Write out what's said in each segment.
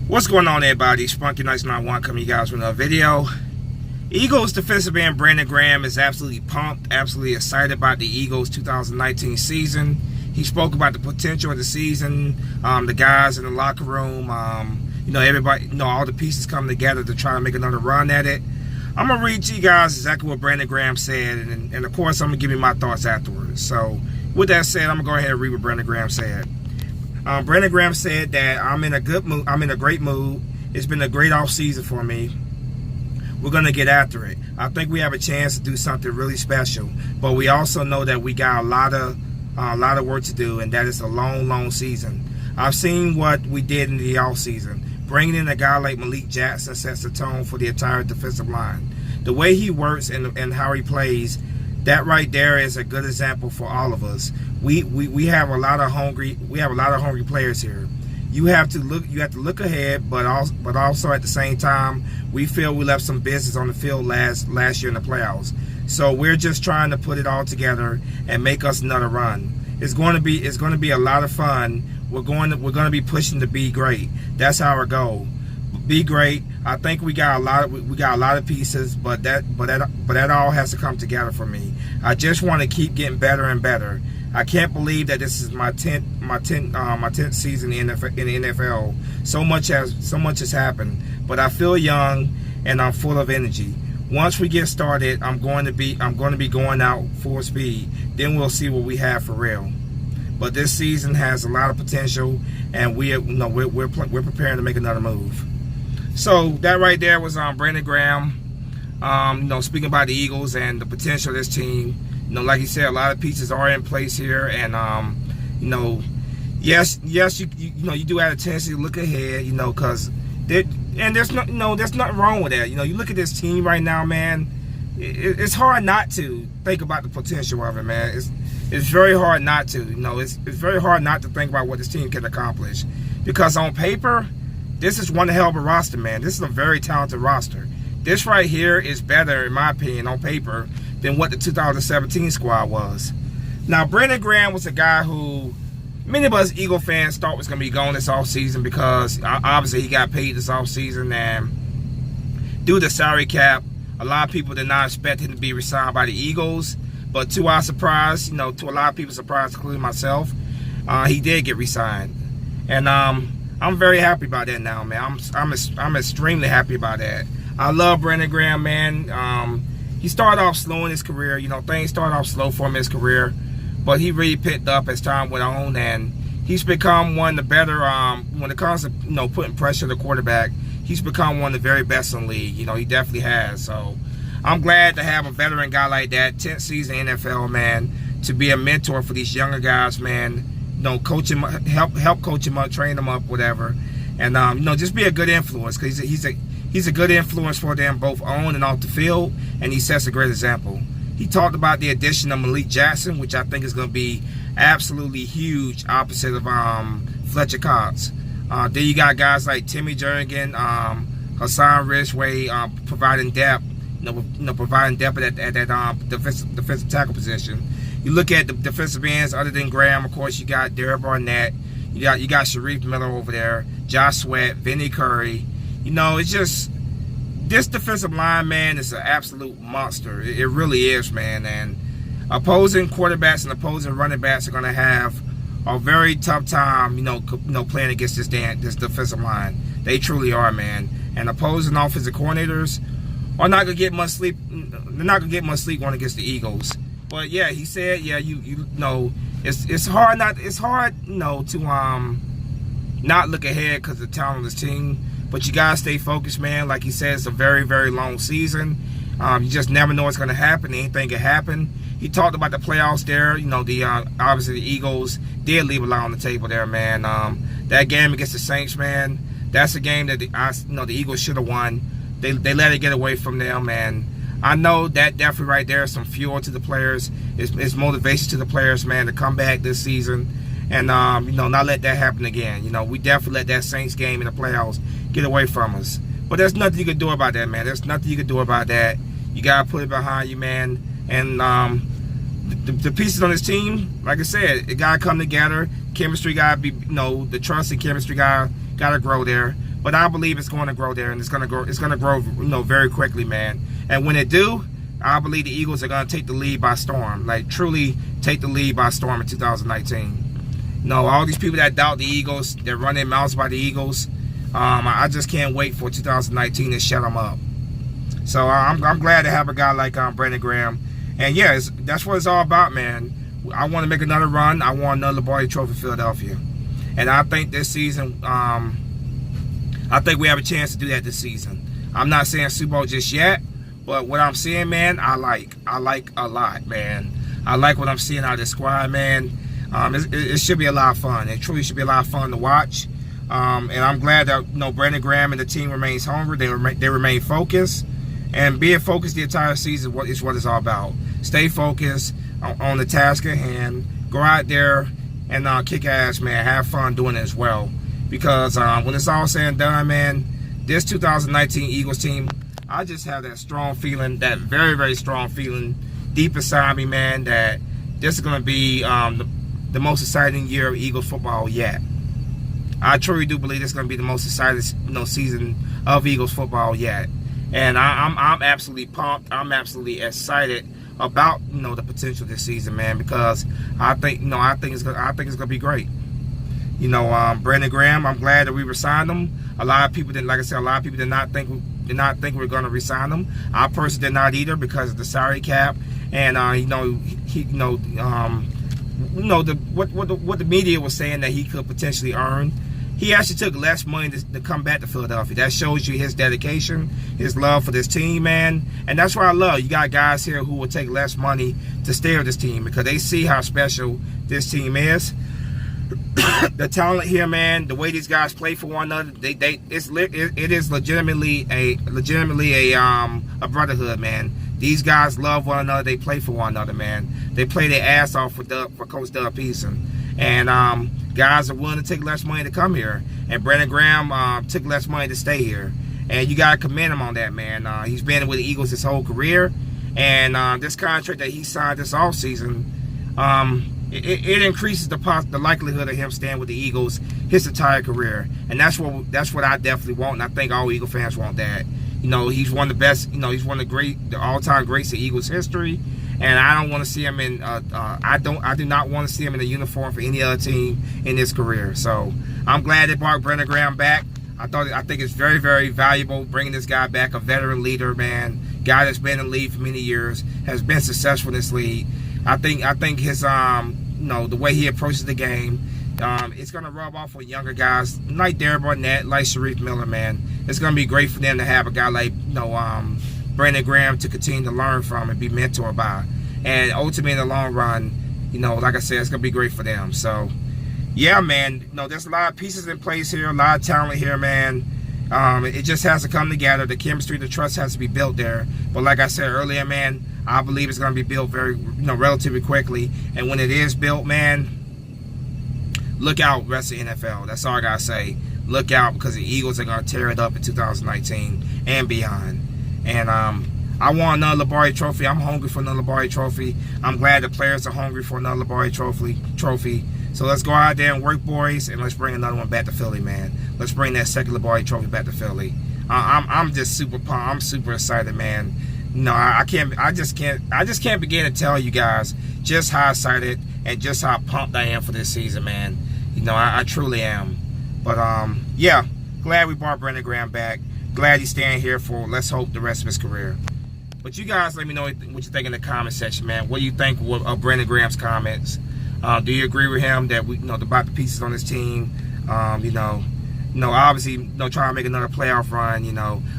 What's going on, everybody? Spunky Nice 91 coming to you guys with another video. Eagles defensive end Brandon Graham is absolutely pumped, absolutely excited about the Eagles 2019 season. He spoke about the potential of the season, the guys in the locker room, everybody, all the pieces coming together to try to make another run at it. I'm going to read to you guys exactly what Brandon Graham said, and of course, I'm going to give you my thoughts afterwards. So, with that said, I'm going to go ahead and read what Brandon Graham said. Brandon Graham said that I'm in a good mood. I'm in a great mood. It's been a great off season for me. We're gonna get after it. I think we have a chance to do something really special, but we also know that we got a lot of work to do, and that is a long season. I've seen what we did in the off season. Bringing in a guy like Malik Jackson sets the tone for the entire defensive line. The way he works and how he plays, that right there is a good example for all of us. We have a lot of hungry players here. You have to look ahead, but also at the same time, we feel we left some business on the field last year in the playoffs. So we're just trying to put it all together and make us another run. It's going to be a lot of fun. We're going to be pushing to be great. That's our goal. Be great. I think we got a lot of pieces, but that all has to come together for me. I just want to keep getting better and better. I can't believe that this is my 10th season in the NFL. So much has happened, but I feel young and I'm full of energy. Once we get started, I'm going to be going out full speed. Then we'll see what we have for real. But this season has a lot of potential, and we're preparing to make another move. So that right there was Brandon Graham, speaking about the Eagles and the potential of this team. Like he said, a lot of pieces are in place here, and yes, you do have a tendency to look ahead, because there's nothing wrong with that. You look at this team right now, man. It's hard not to think about the potential of it, man. It's very hard not to. It's very hard not to think about what this team can accomplish, because on paper, this is one hell of a roster, man. This is a very talented roster. This right here is better, in my opinion, on paper, than what the 2017 squad was. Now, Brandon Graham was a guy who many of us Eagle fans thought was going to be gone this offseason, because obviously he got paid this offseason, and due to the salary cap, a lot of people did not expect him to be re-signed by the Eagles. But to our surprise, to a lot of people's surprise, including myself, he did get re-signed. And I'm very happy about that now, man. I'm extremely happy about that. I love Brandon Graham, man. He started off slow in his career. Things started off slow for him in his career, but he really picked up as time went on, and he's become one of the better, when it comes to, putting pressure on the quarterback, he's become one of the very best in the league. He definitely has. So I'm glad to have a veteran guy like that, 10th season NFL, man, to be a mentor for these younger guys, man. Coach him, help coach him up, train them up, whatever, and just be a good influence, because he's a good influence for them both on and off the field, and he sets a great example. He talked about the addition of Malik Jackson, which I think is going to be absolutely huge, opposite of Fletcher Cox. Then you got guys like Timmy Jernigan, Hassan Ridgeway, providing depth, providing depth at that defensive tackle position. You look at the defensive ends other than Graham, of course, you got Derek Barnett, you got Sharif Miller over there, Josh Sweat, Vinny Curry. It's just, this defensive line, man, is an absolute monster. It really is, man. And opposing quarterbacks and opposing running backs are going to have a very tough time, playing against this defensive line. They truly are, man. And opposing offensive coordinators are not going to get much sleep. They're not going to get much sleep going against the Eagles. But yeah, he said, yeah, it's hard to not look ahead because of the talent of this team. But you gotta stay focused, man. Like he said, it's a very, very long season. You just never know what's gonna happen. Anything can happen. He talked about the playoffs there. Obviously the Eagles did leave a lot on the table there, man. That game against the Saints, man, that's a game that the Eagles should have won. They let it get away from them, and I know that definitely right there is some fuel to the players. It's motivation to the players, man, to come back this season and not let that happen again. We definitely let that Saints game in the playoffs get away from us. But there's nothing you can do about that, man. There's nothing you can do about that. You got to put it behind you, man. And the pieces on this team, like I said, it got to come together. Chemistry got to be, the trust and chemistry got to grow there. but I believe it's going to grow there, and it's going to grow. It's going to grow, very quickly, man. And when it do, I believe the Eagles are going to take the lead by storm, like truly take the lead by storm in 2019. All these people that doubt the Eagles, they're running mouths by the Eagles. I just can't wait for 2019 to shut them up. So I'm glad to have a guy like Brandon Graham. And yeah, that's what it's all about, man. I want to make another run. I want another Lombardi Trophy, Philadelphia. And I think this season, I think we have a chance to do that this season. I'm not saying Super Bowl just yet, but what I'm seeing, man, I like a lot, man. I like what I'm seeing out of the squad, man. It should be a lot of fun. It truly should be a lot of fun to watch. And I'm glad that Brandon Graham and the team remains hungry. They remain focused, and being focused the entire season is what it's all about. Stay focused on the task at hand. Go out there and kick ass, man. Have fun doing it as well. Because when it's all said and done, man, this 2019 Eagles team, I just have that strong feeling, that very, very strong feeling deep inside me, man, that this is going to be the most exciting year of Eagles football yet. I truly do believe this is going to be the most exciting season of Eagles football yet. And I'm absolutely pumped. I'm absolutely excited about the potential this season, man, because I think it's going to be great. Brandon Graham, I'm glad that we re-signed him. A lot of people did not think we were going to re-sign him. I personally did not either because of the salary cap, and what the media was saying that he could potentially earn. He actually took less money to come back to Philadelphia. That shows you his dedication, his love for this team, man. And that's what I love. You got guys here who will take less money to stay with this team because they see how special this team is. The talent here, man, the way these guys play for one another, it is legitimately a brotherhood, man. These guys love one another. They play for one another, man. They play their ass off for Coach Doug Peterson. And guys are willing to take less money to come here. And Brandon Graham took less money to stay here. And you got to commend him on that, man. He's been with the Eagles his whole career. And this contract that he signed this offseason, it increases the likelihood of him staying with the Eagles his entire career. And that's what I definitely want. And I think all Eagle fans want that. He's one of the best. He's one of the all-time greats in Eagles history. And I don't want to see him in. I do not want to see him in a uniform for any other team in his career. So I'm glad they brought Brandon Graham back. I think it's very, very valuable bringing this guy back, a veteran leader, man, guy that's been in the league for many years, has been successful in this league. I think his the way he approaches the game, it's gonna rub off with younger guys like Derek Barnett, like Sharif Miller, man. It's gonna be great for them to have a guy like Brandon Graham to continue to learn from and be mentored by. And ultimately in the long run, like I said, it's gonna be great for them. So yeah, man, there's a lot of pieces in place here, a lot of talent here, man. It just has to come together. The chemistry, the trust has to be built there. But like I said earlier, man, I believe it's gonna be built very, relatively quickly. And when it is built, man, look out, rest of the NFL. That's all I gotta say. Look out, because the Eagles are gonna tear it up in 2019 and beyond. And I want another Lombardi Trophy. I'm hungry for another Lombardi Trophy. I'm glad the players are hungry for another Lombardi Trophy. So let's go out there and work, boys, and let's bring another one back to Philly, man. Let's bring that second Lombardi Trophy back to Philly. I'm just super pumped. I'm super excited, man. I just can't begin to tell you guys just how excited and just how pumped I am for this season, man. I truly am. But yeah, glad we brought Brandon Graham back. Glad he's staying here for, let's hope, the rest of his career. But you guys let me know what you think in the comment section, man. What do you think of Brandon Graham's comments? Do you agree with him that we, about the pieces on this team? Obviously, trying to make another playoff run.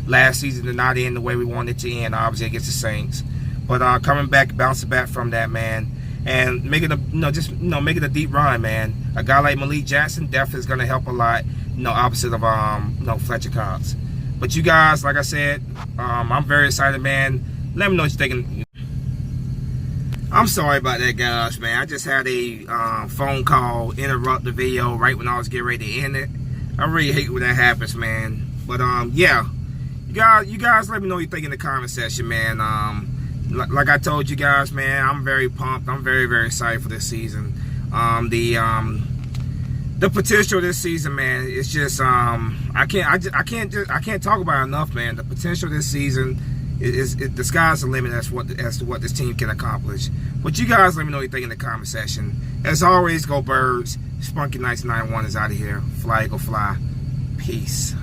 Last season did not end the way we wanted it to end, obviously against the Saints. But coming back, bouncing back from that, man, and making making a deep run, man. A guy like Malik Jackson definitely is going to help a lot. Opposite of Fletcher Cox. But you guys, like I said, I'm very excited, man. Let me know what you're thinking. I'm sorry about that, guys, man. I just had a phone call interrupt the video right when I was getting ready to end it. I really hate when that happens, man. But yeah, you guys, let me know what you think in the comment section, man. Like I told you guys, man, I'm very pumped. I'm very, very excited for this season. The the potential this season, man, it's just I can't talk about it enough, man. The potential this season is the sky's the limit as to what this team can accomplish. But you guys let me know what you think in the comment section. As always, go Birds. Spunky Nights 91 is out of here. Fly Eagle Fly. Peace.